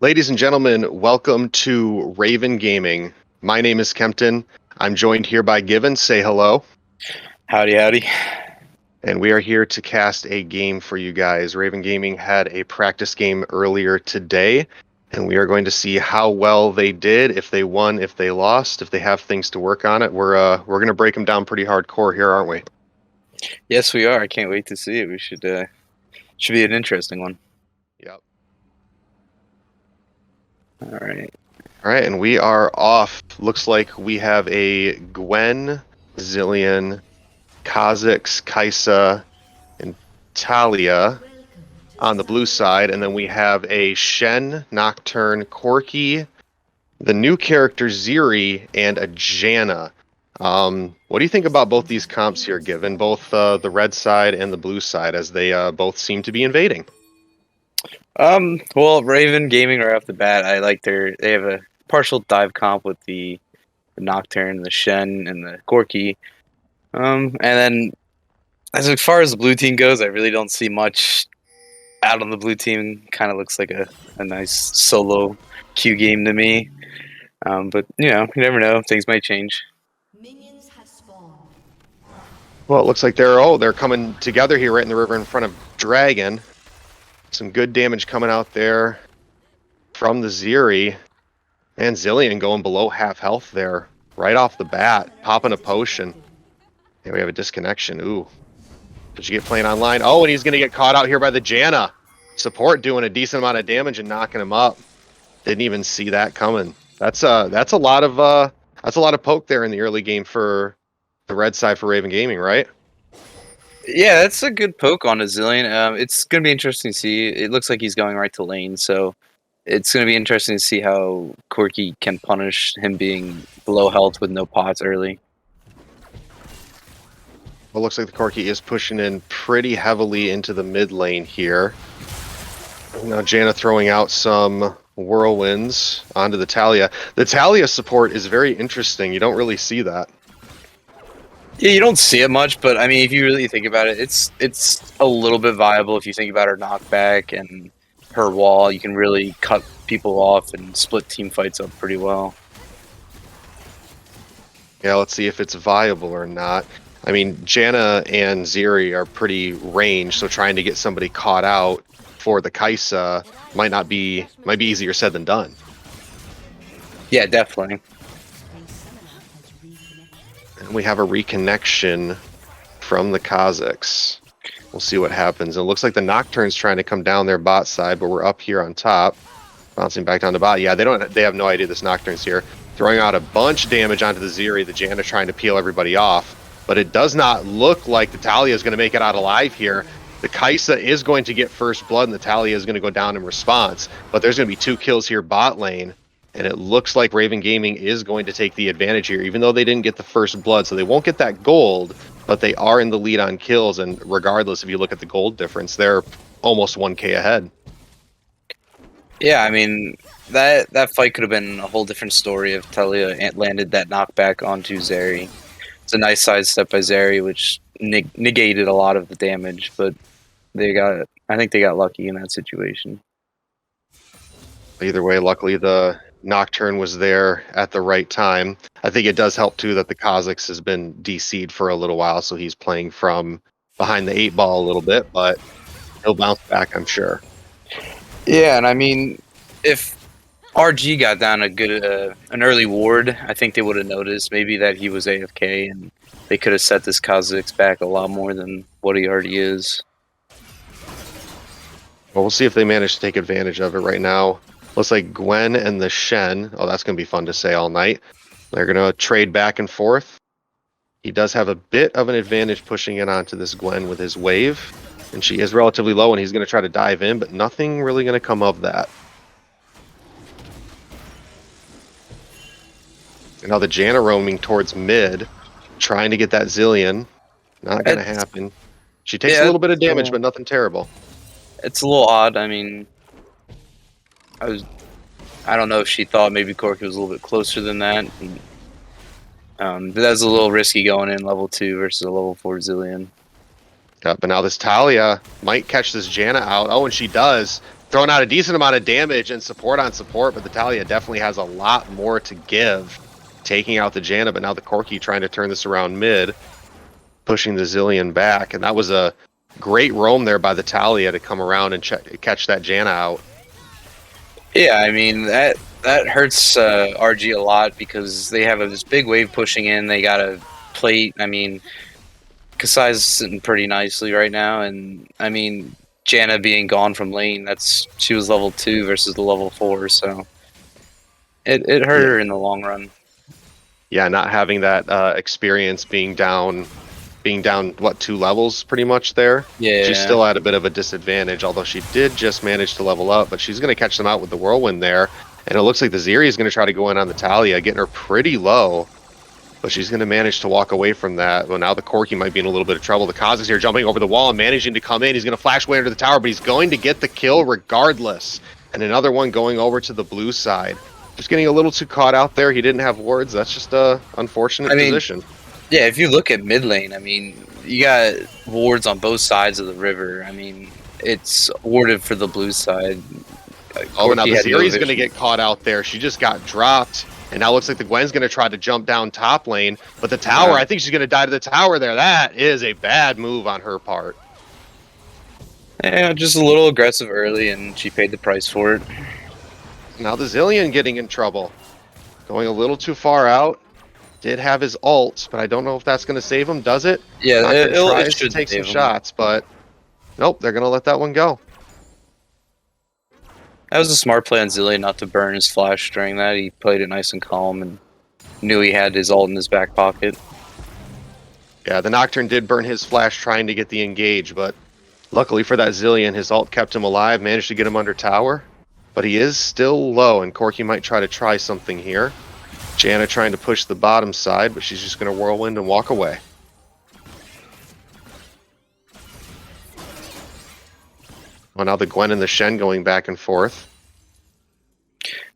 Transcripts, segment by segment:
Ladies and gentlemen, welcome to Raven Gaming. My name is Kemptin. I'm joined here by Givin. Say hello. Howdy, howdy. And we are here to cast a game for you guys. Raven Gaming had a practice game earlier today, and we are going to see how well they did, if they won, if they lost, if they have things to work on it. We're going to break them down pretty hardcore here, aren't we? Yes, we are. I can't wait to see it. We should be an interesting one. Yep. All right. All right, and we are off. Looks like we have a Gwen, Zillion, Kha'Zix, Kaisa, and Talia on the blue side, and then we have a Shen, Nocturne, Corki, the new character Ziri, and a Janna. What do you think about both these comps here, given both the red side and the blue side, as they both seem to be invading? Well, Raven Gaming right off the bat, I like they have a partial dive comp with the Nocturne, the Shen, and the Corki. And then as far as the blue team goes, I really don't see much out on the blue team. Kind of looks like a nice solo queue game to me. But you never know. Things might change. Minions have spawned. Well, it looks like they're coming together here right in the river in front of Dragon. Some good damage coming out there from the Ziri. And Zillion going below half health there right off the bat, popping a potion. And we have a disconnection. Ooh. Did you get playing online? Oh, and he's going to get caught out here by the Janna. Support doing a decent amount of damage and knocking him up. Didn't even see that coming. That's a lot of poke there in the early game for the red side for Raven Gaming, right? Yeah, that's a good poke on a Zillion. It's going to be interesting to see. It looks like he's going right to lane, so it's going to be interesting to see how Corki can punish him being below health with no pots early. Well, looks like the Corki is pushing in pretty heavily into the mid lane here. Now Janna throwing out some whirlwinds onto the Talia. The Talia support is very interesting. You don't really see that. Yeah, you don't see it much, but I mean, if you really think about it, it's a little bit viable if you think about her knockback and her wall. You can really cut people off and split team fights up pretty well. Yeah, let's see if it's viable or not. I mean, Janna and Ziri are pretty ranged, so trying to get somebody caught out for the Kaisa might be easier said than done. Yeah, definitely. And we have a reconnection from the Kha'Zix. We'll see what happens. It looks like the Nocturne's trying to come down their bot side, but we're up here on top. Bouncing back down to bot. Yeah, they have no idea this Nocturne's here. Throwing out a bunch of damage onto the Ziri, the Janna trying to peel everybody off. But it does not look like the Talia is going to make it out alive here. The Kaisa is going to get first blood, and the Talia is going to go down in response. But there's going to be 2 kills here bot lane. And it looks like Raven Gaming is going to take the advantage here, even though they didn't get the first blood. So they won't get that gold, but they are in the lead on kills. And regardless, if you look at the gold difference, they're almost 1k ahead. Yeah, I mean, that fight could have been a whole different story if Talia landed that knockback onto Zeri. It's a nice sidestep by Zeri, which negated a lot of the damage, but I think they got lucky in that situation. Either way, luckily the Nocturne was there at the right time. I think it does help too that the Kha'Zix has been DC'd for a little while, so he's playing from behind the 8-ball a little bit, but he'll bounce back, I'm sure. Yeah, and I mean, if RG got down a good an early ward, I think they would have noticed maybe that he was AFK, and they could have set this Kha'Zix back a lot more than what he already is. Well, we'll see if they manage to take advantage of it right now. Looks like Gwen and the Shen. Oh, that's going to be fun to say all night. They're going to trade back and forth. He does have a bit of an advantage pushing in onto this Gwen with his wave. And she is relatively low, and he's going to try to dive in, but nothing really going to come of that. And now the Janna roaming towards mid, trying to get that Zillion. Not going to happen. She takes a little bit of damage, but nothing terrible. It's a little odd. I mean, I don't know if she thought maybe Corki was a little bit closer than that. But that was a little risky going in level 2 versus a level 4 Zillion. But now this Talia might catch this Janna out. Oh, and she does. throwing out a decent amount of damage and support on support, but the Talia definitely has a lot more to give, taking out the Janna, but now the Corki trying to turn this around mid, pushing the Zillion back, and that was a great roam there by the Talia to come around and catch that Janna out. Yeah, I mean, that hurts RG a lot because they have this big wave pushing in. They got a plate. I mean, Kasai's sitting pretty nicely right now, and I mean, Janna being gone from lane, she was level 2 versus the level 4, so it hurt her in the long run. Yeah, not having that experience being down what, 2 levels pretty much there. Yeah, She's still at a bit of a disadvantage, although she did just manage to level up, but she's going to catch them out with the whirlwind there, and it looks like the Zeri is going to try to go in on the Talia, getting her pretty low, but she's going to manage to walk away from that. Well, now the Corki might be in a little bit of trouble. The Kazakhs here jumping over the wall and managing to come in. He's going to flash way under the tower, but he's going to get the kill regardless, and another one going over to the blue side. Just getting a little too caught out there. He didn't have wards. That's just a unfortunate position. Yeah, if you look at mid lane, I mean, you got wards on both sides of the river. I mean, it's warded for the blue side. Oh, now the Zeri's going to get caught out there. She just got dropped, and now looks like the Gwen's going to try to jump down top lane. But the tower, I think she's going to die to the tower there. That is a bad move on her part. Yeah, just a little aggressive early, and she paid the price for it. Now the Zillion getting in trouble. Going a little too far out. Did have his ult, but I don't know if that's going to save him. Does it? Yeah, it should take some shots, but nope, they're going to let that one go. That was a smart play on Zillion not to burn his flash during that. He played it nice and calm and knew he had his ult in his back pocket. Yeah, the Nocturne did burn his flash trying to get the engage, but luckily for that Zillion, his ult kept him alive, managed to get him under tower. But he is still low, and Corki might try something here. Janna trying to push the bottom side, but she's just going to whirlwind and walk away. Well, now the Gwen and the Shen going back and forth.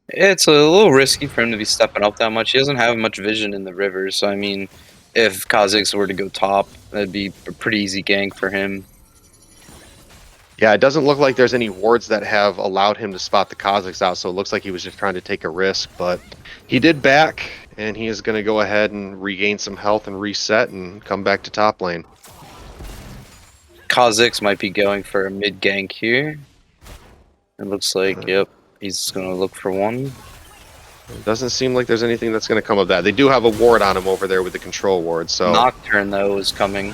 It's a little risky for him to be stepping up that much. He doesn't have much vision in the river, so I mean, if Kazakhs were to go top, that'd be a pretty easy gank for him. Yeah, it doesn't look like there's any wards that have allowed him to spot the Kazakhs out, so it looks like he was just trying to take a risk, but he did back, and he is going to go ahead and regain some health and reset and come back to top lane. Kazakhs might be going for a mid gank here. It looks like, yep, he's going to look for one. It doesn't seem like there's anything that's going to come of that. They do have a ward on him over there with the control ward, so... Nocturne, though, is coming.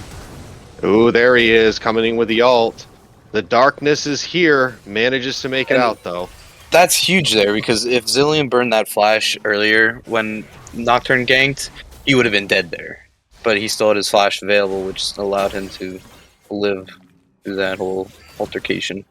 Ooh, there he is, coming in with the ult. The darkness is here, manages to make it out, though. That's huge there, because if Zillion burned that flash earlier when Nocturne ganked, he would have been dead there. But he still had his flash available, which allowed him to live through that whole altercation.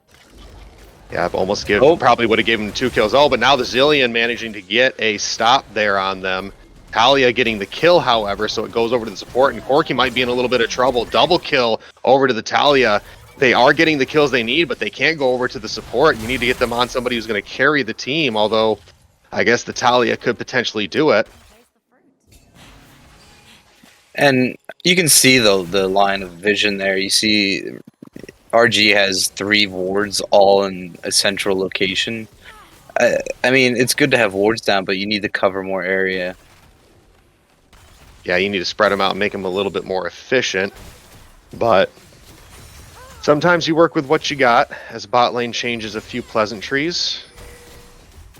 Yeah, I've almost probably would have given him 2 kills. Oh, but now the Zillion managing to get a stop there on them. Talia getting the kill, however, so it goes over to the support, and Corki might be in a little bit of trouble. Double kill over to the Talia. They are getting the kills they need, but they can't go over to the support. You need to get them on somebody who's going to carry the team, although I guess the Talia could potentially do it. And you can see, though, the line of vision there. You see RG has 3 wards all in a central location. I mean, it's good to have wards down, but you need to cover more area. Yeah, you need to spread them out and make them a little bit more efficient. But sometimes you work with what you got, as bot lane changes a few pleasantries.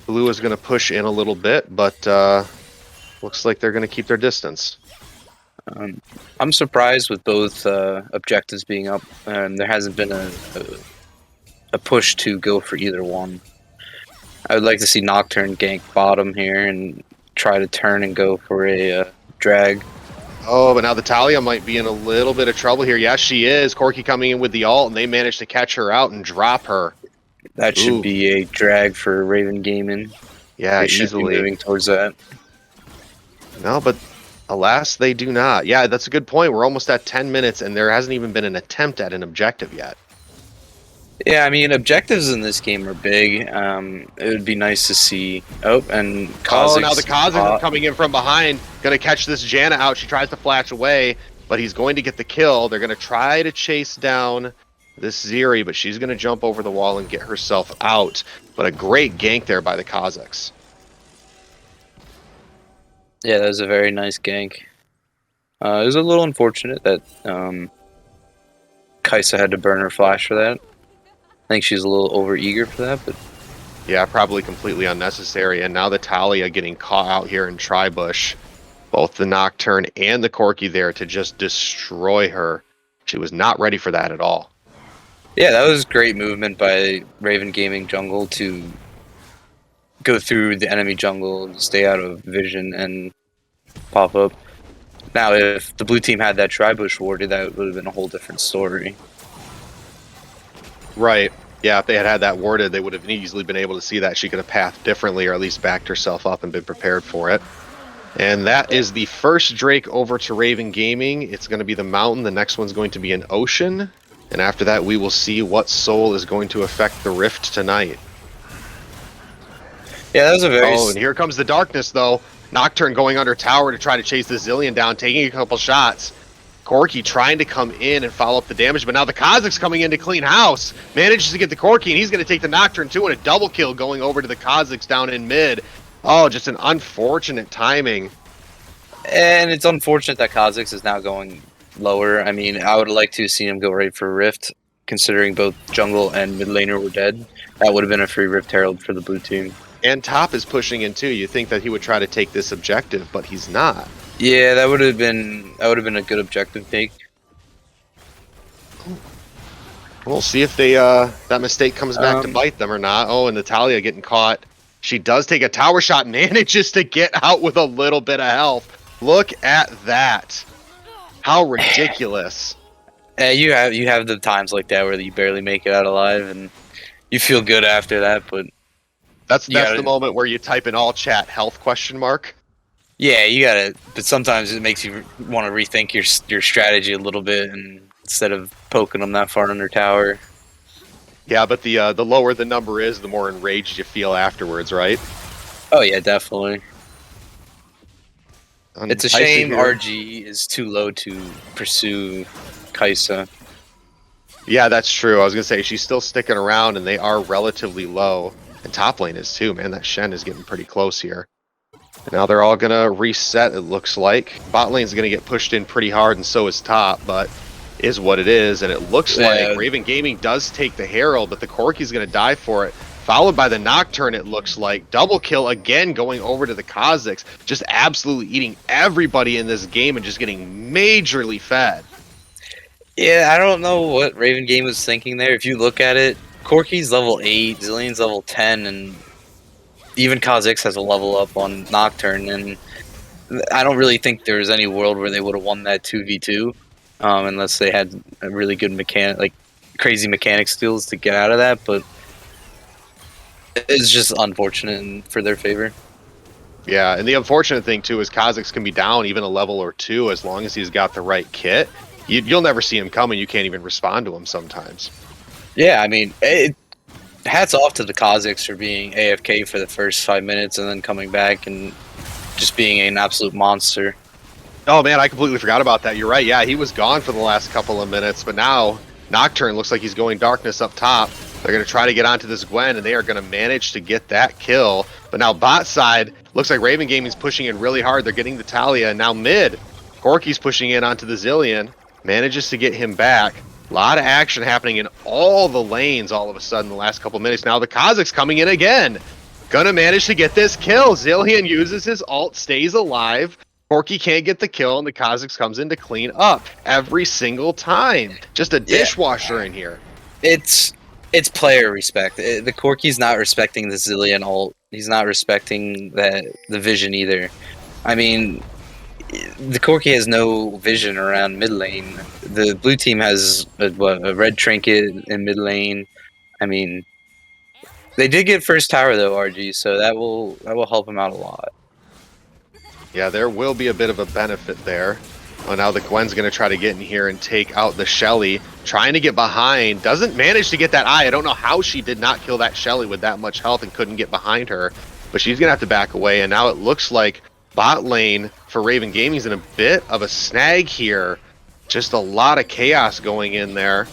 Blue is going to push in a little bit, but looks like they're going to keep their distance. I'm surprised with both objectives being up. There hasn't been a push to go for either one. I would like to see Nocturne gank bottom here and try to turn and go for a drag. Oh, but now the Talia might be in a little bit of trouble here. Yes, she is. Corki coming in with the ult, and they managed to catch her out and drop her. That should be a drag for Raven Gaming. Yeah, they should be moving towards that. No, but alas, they do not. Yeah, that's a good point. We're almost at 10 minutes, and there hasn't even been an attempt at an objective yet. Yeah, I mean, objectives in this game are big. It would be nice to see. Oh, and Kazakhs. Oh, now the Kazakhs are coming in from behind. Going to catch this Janna out. She tries to flash away, but he's going to get the kill. They're going to try to chase down this Zeri, but she's going to jump over the wall and get herself out. But a great gank there by the Kazakhs. Yeah, that was a very nice gank. It was a little unfortunate that Kaisa had to burn her flash for that. I think she's a little over-eager for that, but... Yeah, probably completely unnecessary. And now the Talia getting caught out here in Tribush. Both the Nocturne and the Corki there to just destroy her. She was not ready for that at all. Yeah, that was great movement by Raven Gaming jungle to go through the enemy jungle, stay out of vision, and pop up. Now, if the blue team had that Tribush warded, that would have been a whole different story. Right. Yeah, if they had that warded, they would have easily been able to see that. She could have pathed differently or at least backed herself up and been prepared for it. And that is the first Drake over to Raven Gaming. It's going to be the Mountain. The next one's going to be an Ocean. And after that, we will see what soul is going to affect the Rift tonight. Yeah, that was a very... Oh, and here comes the darkness, though. Nocturne going under tower to try to chase the Zillion down, taking a couple shots. Corki trying to come in and follow up the damage, but now the Kazakhs coming in to clean house. Manages to get the Corki, and he's going to take the Nocturne, too, and a double kill going over to the Kazakhs down in mid. Oh, just an unfortunate timing. And it's unfortunate that Kazakhs is now going lower. I mean, I would like to see him go right for Rift, considering both jungle and mid laner were dead. That would have been a free Rift Herald for the blue team. And top is pushing in too. You think that he would try to take this objective, but he's not. Yeah, that would have been a good objective take. We'll see if they that mistake comes back to bite them or not. Oh, and Natalia getting caught. She does take a tower shot, manages to get out with a little bit of health. Look at that. How ridiculous. You have the times like that where you barely make it out alive, and you feel good after that, but that's the moment where you type in all chat health question mark. Yeah, you gotta. But sometimes it makes you want to rethink your strategy a little bit, and instead of poking them that far under tower. Yeah, but the lower the number is, the more enraged you feel afterwards, right? Oh yeah, definitely. It's a shame RG is too low to pursue Kaisa. Yeah, that's true. I was gonna say she's still sticking around, and they are relatively low. And top lane is too, man. That Shen is getting pretty close here. And now they're all gonna reset, it looks like. Bot lane's gonna get pushed in pretty hard, and so is top, but is what it is. And it looks like Raven Gaming does take the Herald, but the Corki's gonna die for it. Followed by the Nocturne, it looks like. Double kill again going over to the Kazakhs. Just absolutely eating everybody in this game and just getting majorly fed. Yeah, I don't know what Raven Game was thinking there. If you look at it, Corki's level 8, Zillion's level 10, and even Kazakhs has a level up on Nocturne, and I don't really think there's any world where they would have won that 2v2, unless they had a really good crazy mechanic skills to get out of that, but it's just unfortunate for their favor. Yeah, and the unfortunate thing too is Kazakhs can be down even a level or two as long as he's got the right kit. You'll never see him coming, you can't even respond to him sometimes. Yeah, I mean, hats off to the Kazakhs for being AFK for the first 5 minutes and then coming back and just being an absolute monster. Oh man, I completely forgot about that. You're right. Yeah, he was gone for the last couple of minutes, but now Nocturne looks like he's going darkness up top. They're going to try to get onto this Gwen, and they are going to manage to get that kill. But now bot side, looks like Raven Gaming's pushing in really hard. They're getting the Talia, and now mid, Corki's pushing in onto the Zillion. Manages to get him back. A lot of action happening in all the lanes all of a sudden the last couple minutes. Now the Kazakhs coming in again. Gonna manage to get this kill. Zillion uses his ult, stays alive. Corki can't get the kill, and the Kazakhs comes in to clean up every single time. Just a dishwasher in here. It's player respect. The Corki's not respecting the Zillion ult. He's not respecting the vision either. I mean, the Corki has no vision around mid lane. The blue team has a red trinket in mid lane. I mean, they did get first tower though, RG, so that will help him out a lot. Yeah, there will be a bit of a benefit there. Oh, now the Gwen's going to try to get in here and take out the Shelly. Trying to get behind. Doesn't manage to get that eye. I don't know how she did not kill that Shelly with that much health and couldn't get behind her. But she's going to have to back away. And now it looks like bot lane for Raven Gaming's in a bit of a snag here. Just a lot of chaos going in there.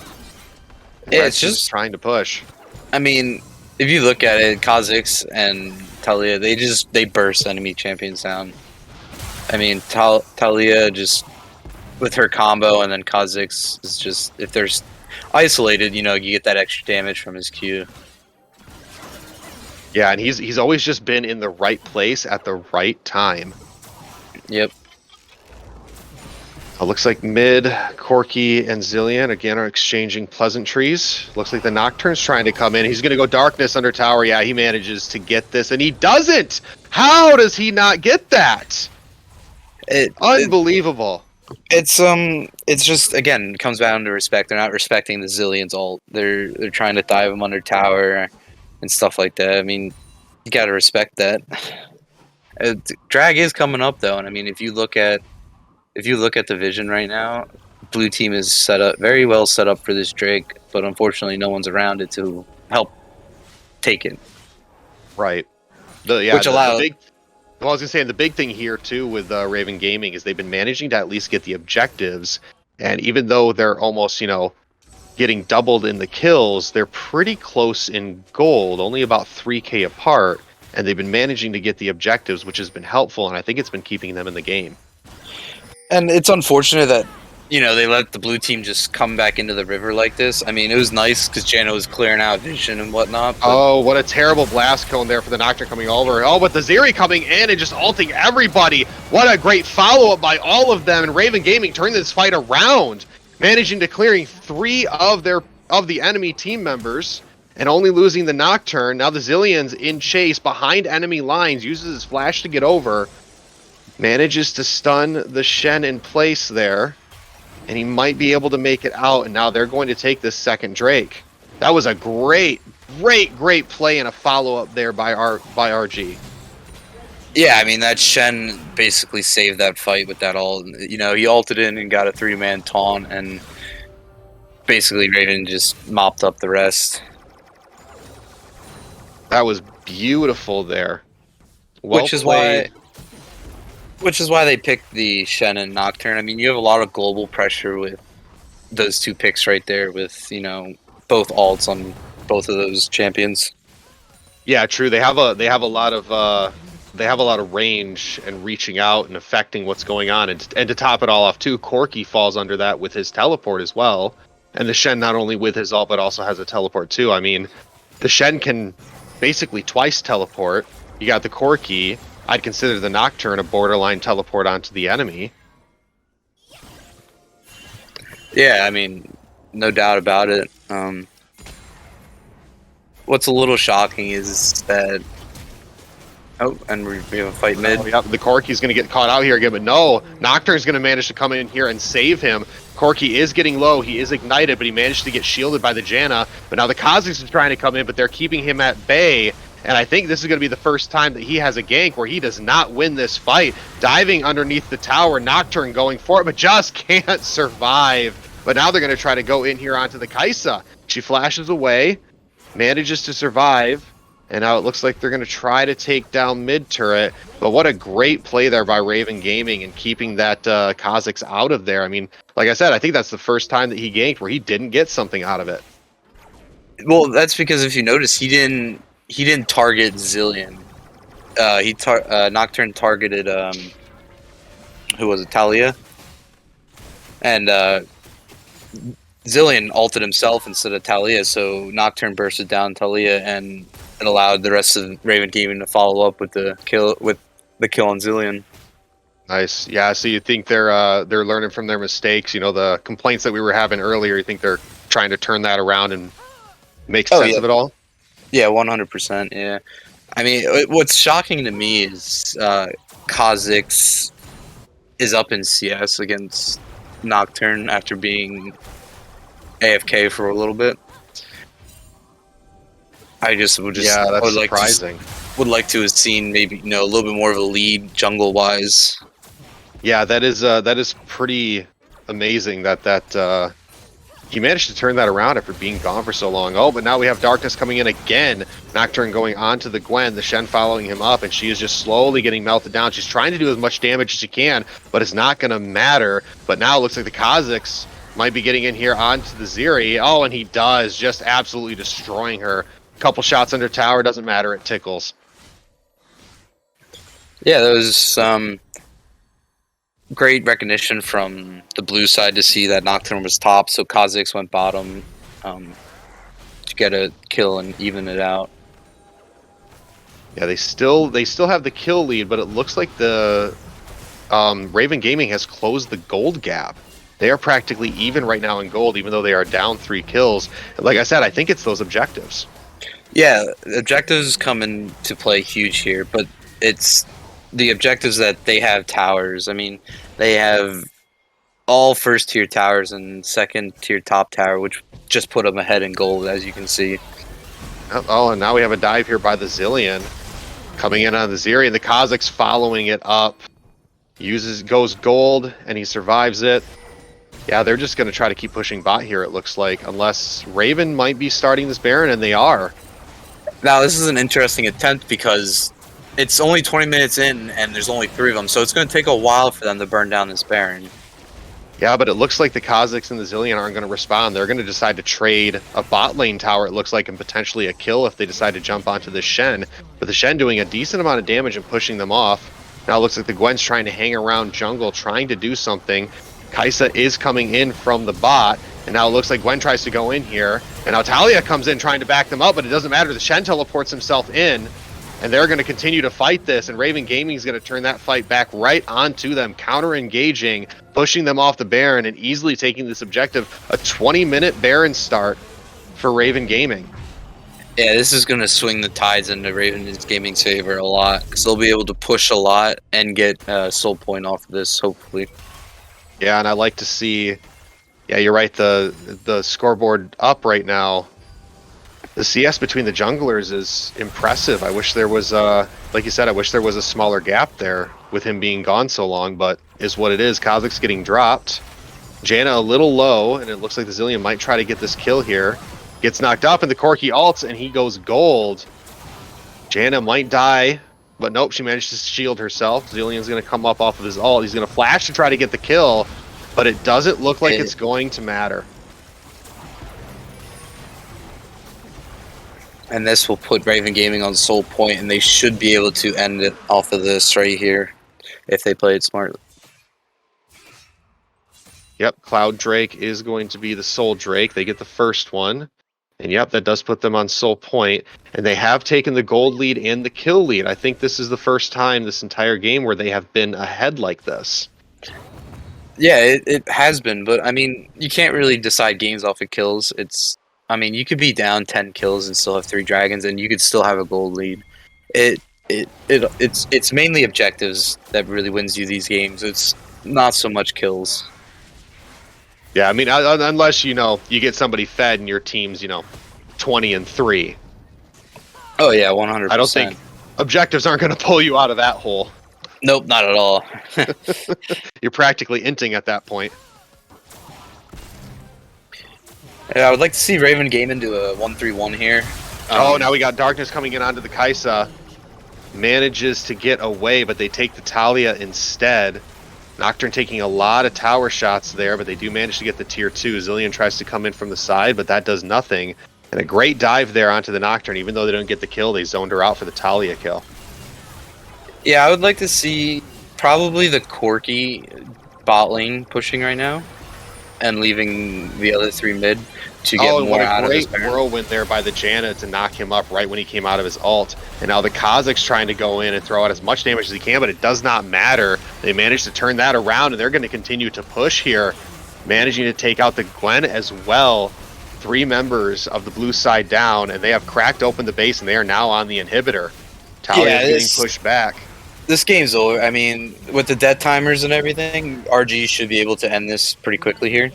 Yeah, Rest it's is just, trying to push. I mean, if you look at it, Kha'Zix and Talia, they burst enemy champions down. I mean, Talia just with her combo, and then Kha'Zix is just, if they're isolated, you get that extra damage from his Q. Yeah, and he's always just been in the right place at the right time. Yep. Looks like mid, Corki and Zillion again are exchanging pleasantries. Looks like the Nocturne's trying to come in. He's going to go Darkness under tower. Yeah, he manages to get this, and he doesn't! How does he not get that? Unbelievable. It's just, again, it comes down to respect. They're not respecting the Zillion's ult. They're trying to dive him under tower and stuff like that. I mean, you gotta respect that. Drag is coming up though, and I mean, if you look at the vision right now, blue team is very well set up for this Drake, but unfortunately, no one's around it to help take it. Right. Which allows. The big, well, I was gonna say, and the big thing here too with Raven Gaming is they've been managing to at least get the objectives, and even though they're almost getting doubled in the kills, they're pretty close in gold, only about 3k apart, and they've been managing to get the objectives, which has been helpful, and I think it's been keeping them in the game. And it's unfortunate that they let the blue team just come back into the river like this. I mean, it was nice because Jano was clearing out vision and whatnot. Oh, what a terrible blast cone there for the Nocturne coming over. Oh, but the Zeri coming in and just ulting everybody. What a great follow-up by all of them, and Raven Gaming turning this fight around, managing to clearing 3 of the enemy team members and only losing the Nocturne. Now the Zillion's in chase behind enemy lines, uses his flash to get over, manages to stun the Shen in place there, and he might be able to make it out, and now they're going to take this second Drake. That was a great play and a follow-up there by RG. Yeah, I mean, that Shen basically saved that fight with that ult. He ulted in and got a 3-man taunt, and basically Raven just mopped up the rest. That was beautiful there. Well Which is played. why they picked the Shen and Nocturne. I mean, you have a lot of global pressure with those 2 picks right there, with both alts on both of those champions. Yeah, true. They have a lot of range and reaching out and affecting what's going on, and to top it all off too, Corki falls under that with his teleport as well, and the Shen not only with his ult but also has a teleport too. I mean, the Shen can basically twice teleport. You got the Corki. I'd consider the Nocturne a borderline teleport onto the enemy. Yeah, I mean, no doubt about it. What's a little shocking is that... Oh, and we have a fight mid. Oh, yeah, the Corki's going to get caught out here again, but no, Nocturne's going to manage to come in here and save him. Corki is getting low, he is ignited, but he managed to get shielded by the Janna. But now the Kha'Zix is trying to come in, but they're keeping him at bay. And I think this is going to be the first time that he has a gank where he does not win this fight. Diving underneath the tower, Nocturne going for it, but just can't survive. But now they're going to try to go in here onto the Kaisa. She flashes away, manages to survive, and now it looks like they're going to try to take down mid turret. But what a great play there by Raven Gaming and keeping that Kha'Zix out of there. I mean, like I said, I think that's the first time that he ganked where he didn't get something out of it. Well, that's because if you notice, he didn't target Zillion. Nocturne targeted who was it, Talia, and Zillion ulted himself instead of Talia, so Nocturne bursted down Talia, and it allowed the rest of Raven Gaming to follow up with the kill on Zillion. Nice. Yeah, so you think they're learning from their mistakes, the complaints that we were having earlier, you think they're trying to turn that around and make sense of it all? Yeah, 100%, yeah. I mean, what's shocking to me is Kha'Zix is up in CS against Nocturne after being AFK for a little bit. I just would surprising. Would like to have seen maybe a little bit more of a lead jungle wise. Yeah, that is pretty amazing that he managed to turn that around after being gone for so long. Oh, but now we have Darkness coming in again. Nocturne going on to the Gwen, the Shen following him up, and she is just slowly getting melted down. She's trying to do as much damage as she can, but it's not going to matter. But now it looks like the Kha'Zix might be getting in here onto the Zeri. Oh, and he does, just absolutely destroying her. Couple shots under tower, doesn't matter, it tickles. Yeah, that was great recognition from the blue side to see that Nocturne was top, so Kha'Zix went bottom to get a kill and even it out. Yeah, they still have the kill lead, but it looks like the Raven Gaming has closed the gold gap. They are practically even right now in gold, even though they are down 3 kills. Like I said, I think it's those objectives. Yeah, objectives come into play huge here, but it's the objectives that they have towers. I mean, they have all first tier towers and second tier top tower, which just put them ahead in gold, as you can see. Oh, and now we have a dive here by the Zillion. Coming in on the Zeri, and the Kha'Zix following it up. Goes gold, and he survives it. Yeah, they're just going to try to keep pushing bot here, it looks like, unless Raven might be starting this Baron, and they are. Now, this is an interesting attempt because it's only 20 minutes in, and there's only 3 of them, so it's going to take a while for them to burn down this Baron. Yeah, but it looks like the Kha'Zix and the Zillion aren't going to respond. They're going to decide to trade a bot lane tower, it looks like, and potentially a kill if they decide to jump onto the Shen. But the Shen doing a decent amount of damage and pushing them off. Now it looks like the Gwen's trying to hang around jungle, trying to do something. Kaisa is coming in from the bot, and now it looks like Gwen tries to go in here. And now Talia comes in trying to back them up, but it doesn't matter. The Shen teleports himself in, and they're going to continue to fight this, and Raven Gaming is going to turn that fight back right onto them, counter-engaging, pushing them off the Baron, and easily taking this objective. A 20-minute Baron start for Raven Gaming. Yeah, this is going to swing the tides into Raven Gaming's favor a lot, because they'll be able to push a lot and get soul point off of this, hopefully. Yeah, and I like to see, yeah, you're right, the scoreboard up right now. The CS between the junglers is impressive. I wish there was, like you said, I wish there was a smaller gap there with him being gone so long, but is what it is. Kha'Zix getting dropped. Janna a little low, and it looks like the Zillion might try to get this kill here. Gets knocked up, and the Corki ults, and he goes gold. Janna might die, but nope, she managed to shield herself. Zillion's going to come up off of his ult. He's going to flash to try to get the kill, but it doesn't look like it's going to matter. And this will put Raven Gaming on soul point, and they should be able to end it off of this right here if they play it smart. Yep, Cloud Drake is going to be the Soul Drake. They get the first one. And yep, that does put them on soul point. And they have taken the gold lead and the kill lead. I think this is the first time this entire game where they have been ahead like this. Yeah, it has been, but I mean, you can't really decide games off of kills. I mean, you could be down 10 kills and still have 3 dragons, and you could still have a gold lead. It's mainly objectives that really wins you these games. It's not so much kills. Yeah, I mean, unless, you get somebody fed and your team's, 20-3. Oh, yeah, 100%. I don't think objectives aren't going to pull you out of that hole. Nope, not at all. You're practically inting at that point. Yeah, I would like to see Raven Gaming do a 1-3-1 here. Now we got Darkness coming in onto the Kaisa. Manages to get away, but they take the Talia instead. Nocturne taking a lot of tower shots there, but they do manage to get the tier 2. Zillion tries to come in from the side, but that does nothing. And a great dive there onto the Nocturne. Even though they don't get the kill, they zoned her out for the Talia kill. Yeah, I would like to see probably the Corki bot lane pushing right now and leaving the other 3 mid to get more out of this. What a great whirlwind there by the Janna to knock him up right when he came out of his ult. And now the Kha'Zix trying to go in and throw out as much damage as he can, but it does not matter. They managed to turn that around, and they're going to continue to push here, managing to take out the Gwen as well. 3 members of the blue side down, and they have cracked open the base, and they are now on the inhibitor. Talia getting pushed back. This game's over. I mean, with the dead timers and everything, RG should be able to end this pretty quickly here.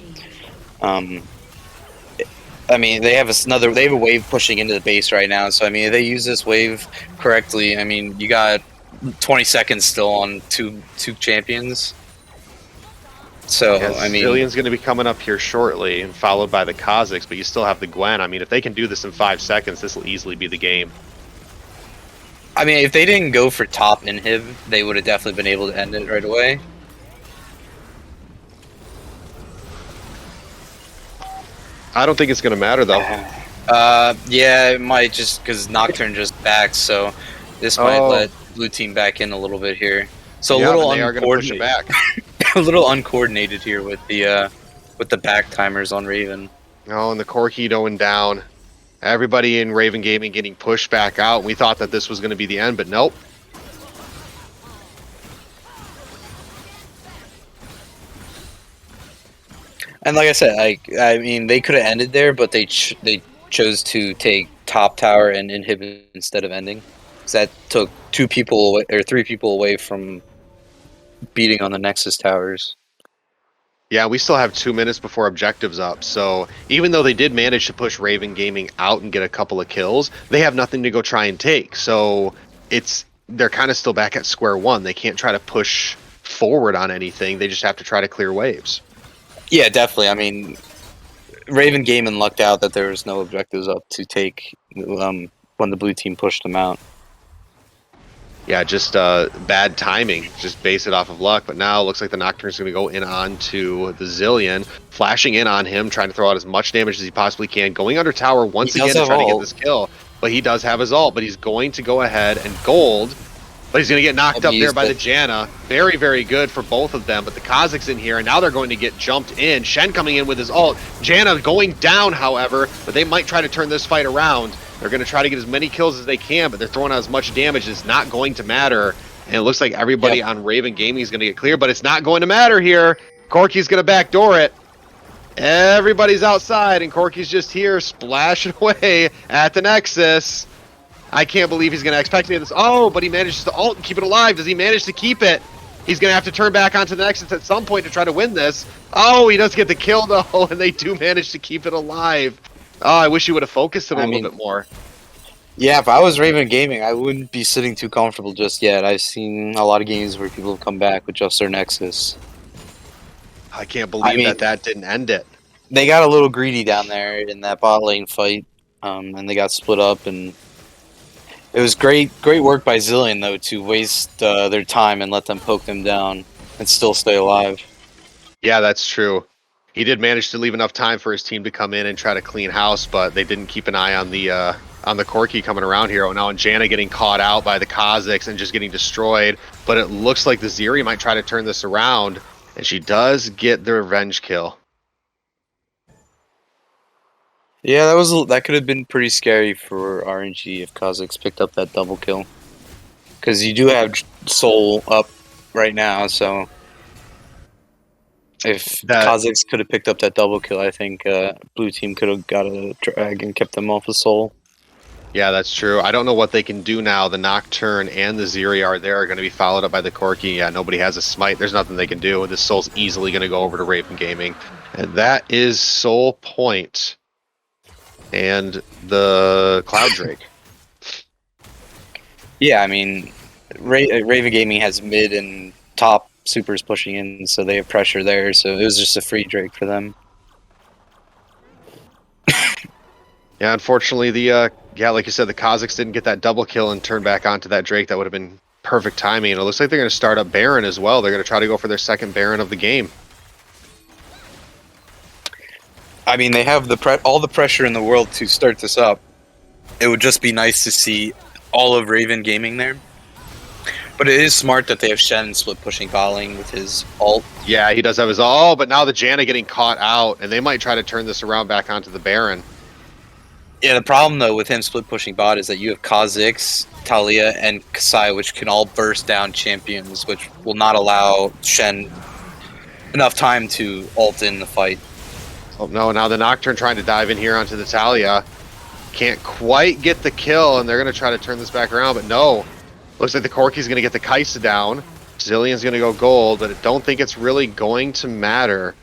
I mean, they have a wave pushing into the base right now. So I mean, if they use this wave correctly, I mean, you got 20 seconds still on two champions. So I mean, Zillion's going to be coming up here shortly, and followed by the Kha'Zix, but you still have the Gwen. I mean, if they can do this in 5 seconds, this will easily be the game. I mean, if they didn't go for top inhib, they would have definitely been able to end it right away. I don't think it's going to matter, though. Yeah, it might just because Nocturne just backed, so this might Oh. let blue team back in a little bit here. So Yeah, a little but they are going to push it uncoordinated, back. a little uncoordinated here with the back timers on Raven. Oh, and the Corkidoing down. Everybody in Raven Gaming getting pushed back out. We thought that this was going to be the end, but nope. And like I said, I mean, they could have ended there, but they chose to take top tower and inhibit instead of ending. So that took 2 people away, or 3 people away from beating on the Nexus towers. Yeah, we still have 2 minutes before objectives up. So even though they did manage to push Raven Gaming out and get a couple of kills, they have nothing to go try and take. So they're kind of still back at square one. They can't try to push forward on anything. They just have to try to clear waves. Yeah, definitely. I mean, Raven Gaming lucked out that there was no objectives up to take when the blue team pushed them out. Yeah, just bad timing. Just base it off of luck. But now it looks like the Nocturne's going to go in onto the Zillion, flashing in on him, trying to throw out as much damage as he possibly can, going under tower once again to try to get this kill. But he does have his ult, but he's going to go ahead and gold. But he's going to get knocked up there by the Janna. Very, very good for both of them. But the Kazakhs in here, and now they're going to get jumped in. Shen coming in with his ult. Janna going down, however, but they might try to turn this fight around. They're going to try to get as many kills as they can, but they're throwing out as much damage. It's not going to matter. And it looks like everybody on Raven Gaming is going to get clear, but it's not going to matter here. Corki's going to backdoor it. Everybody's outside, and Corki's just here splashing away at the Nexus. I can't believe he's going to expect me this. Oh, but he manages to ult and keep it alive. Does he manage to keep it? He's going to have to turn back onto the Nexus at some point to try to win this. Oh, he does get the kill, though, and they do manage to keep it alive. Oh, I wish he would have focused it a little bit more. Yeah, if I was Raven Gaming, I wouldn't be sitting too comfortable just yet. I've seen a lot of games where people have come back with just their Nexus. I can't believe that didn't end it. They got a little greedy down there in that bot lane fight, and they got split up. And it was great work by Zillion, though, to waste their time and let them poke them down and still stay alive. Yeah, that's true. He did manage to leave enough time for his team to come in and try to clean house, but they didn't keep an eye on the Corki coming around here. Oh, now and Janna getting caught out by the Kazakhs and just getting destroyed. But it looks like the Zeri might try to turn this around, and she does get the revenge kill. Yeah, that could have been pretty scary for RNG if Kazakhs picked up that double kill. Because you do have Soul up right now, so if Kazakhs could have picked up that double kill, I think blue team could have got a drag and kept them off of Soul. Yeah, that's true. I don't know what they can do now. The Nocturne and the Zeri are going to be followed up by the Corki. Yeah, nobody has a smite. There's nothing they can do. This Soul's easily going to go over to Raven Gaming. And that is Soul Point. And the Cloud Drake. Yeah, I mean, Raven Gaming has mid and top supers pushing in, so they have pressure there. So it was just a free Drake for them. Yeah, unfortunately, like you said, the Kazakhs didn't get that double kill and turn back onto that Drake. That would have been perfect timing. And it looks like they're going to start up Baron as well. They're going to try to go for their second Baron of the game. I mean, they have all the pressure in the world to start this up. It would just be nice to see all of Raven Gaming there. But it is smart that they have Shen split pushing Baling with his ult. Yeah, he does have his ult, but now the Janna getting caught out, and they might try to turn this around back onto the Baron. Yeah, the problem, though, with him split pushing bot is that you have Kha'Zix, Talia, and Kasai, which can all burst down champions, which will not allow Shen enough time to ult in the fight. Oh no, now the Nocturne trying to dive in here onto the Talia. Can't quite get the kill, and they're going to try to turn this back around, but no. Looks like the Corki's going to get the Kaisa down. Zillion's going to go gold, but I don't think it's really going to matter.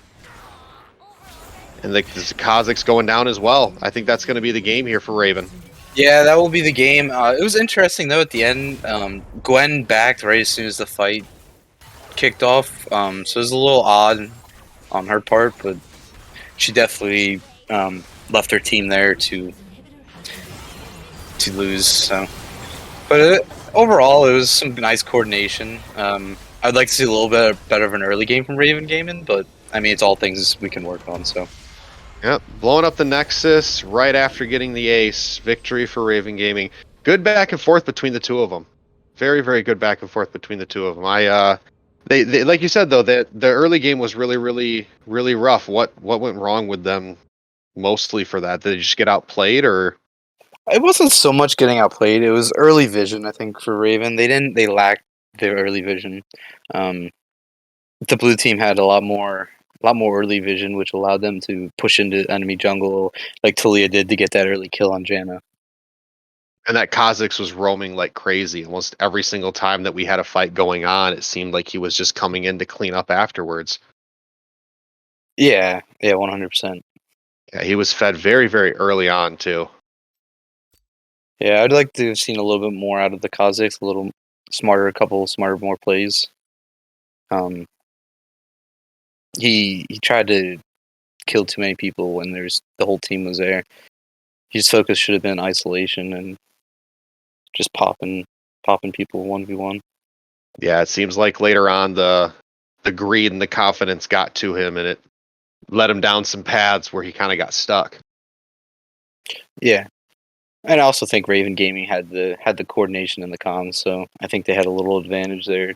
And the Kazakhs going down as well. I think that's going to be the game here for Raven. Yeah, that will be the game. It was interesting, though, at the end. Gwen backed right as soon as the fight kicked off. So it was a little odd on her part, but she definitely left her team there to lose. So, but overall, it was some nice coordination. I'd like to see a little bit better of an early game from Raven Gaming, but I mean, it's all things we can work on. So. Yep, blowing up the Nexus right after getting the ace. Victory for Raven Gaming. Good back and forth between the two of them. Very, very good back and forth between the two of them. They like you said though that the early game was really, really, really rough. What went wrong with them mostly for that? Did they just get outplayed or? It wasn't so much getting outplayed. It was early vision, I think, for Raven. They lacked their early vision. Um, the blue team had a lot more early vision, which allowed them to push into enemy jungle like Talia did to get that early kill on Janna. And that Kha'Zix was roaming like crazy. Almost every single time that we had a fight going on, it seemed like he was just coming in to clean up afterwards. Yeah, 100%. Yeah, he was fed very, very early on too. Yeah, I'd like to have seen a little bit more out of the Kazakhs, a little smarter, a couple smarter, more plays. Um, he tried to kill too many people when the whole team was there. His focus should have been isolation and just popping people 1v1. Yeah, it seems like later on the greed and the confidence got to him, and it led him down some paths where he kind of got stuck. Yeah, and I also think Raven Gaming had the coordination and the comms, so I think they had a little advantage there.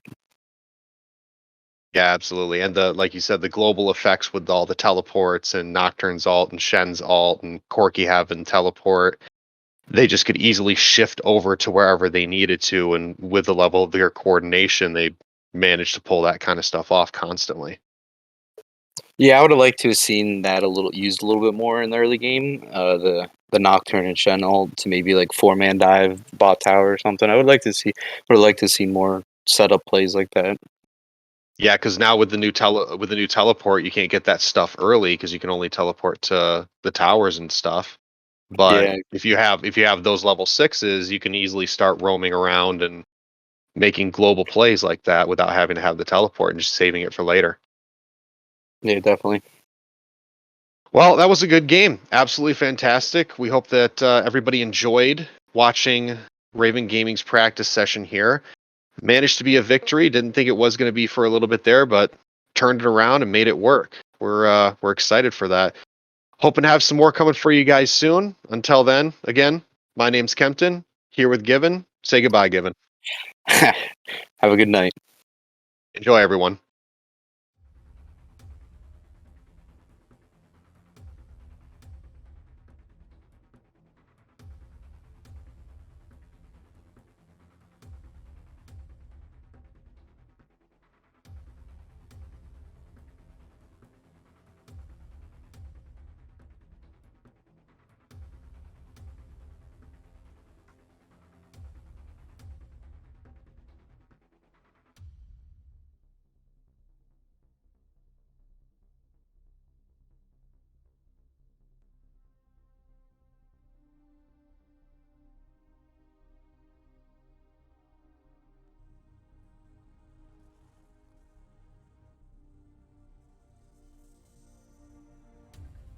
Yeah, absolutely. And the like you said, the global effects with all the teleports and Nocturne's alt and Shen's alt and Corki having teleport, they just could easily shift over to wherever they needed to, and with the level of their coordination, they managed to pull that kind of stuff off constantly. Yeah, I would have liked to have seen that used a little bit more in the early game. The Nocturne and Shen ult to maybe like 4-man dive bot tower or something. Would have liked to see more setup plays like that. Yeah, because now with the new teleport, you can't get that stuff early because you can only teleport to the towers and stuff. But Yeah, if you have those level sixes, you can easily start roaming around and making global plays like that without having to have the teleport and just saving it for later. yeah, definitely. Well, that was a good game. Absolutely fantastic. We hope that everybody enjoyed watching Raven Gaming's practice session here. Managed to be a victory. Didn't think it was going to be for a little bit there, but turned it around and made it work. We're excited for that. Hoping to have some more coming for you guys soon. Until then, again, my name's Kemptin, here with Givin. Say goodbye, Givin. Have a good night. Enjoy, everyone.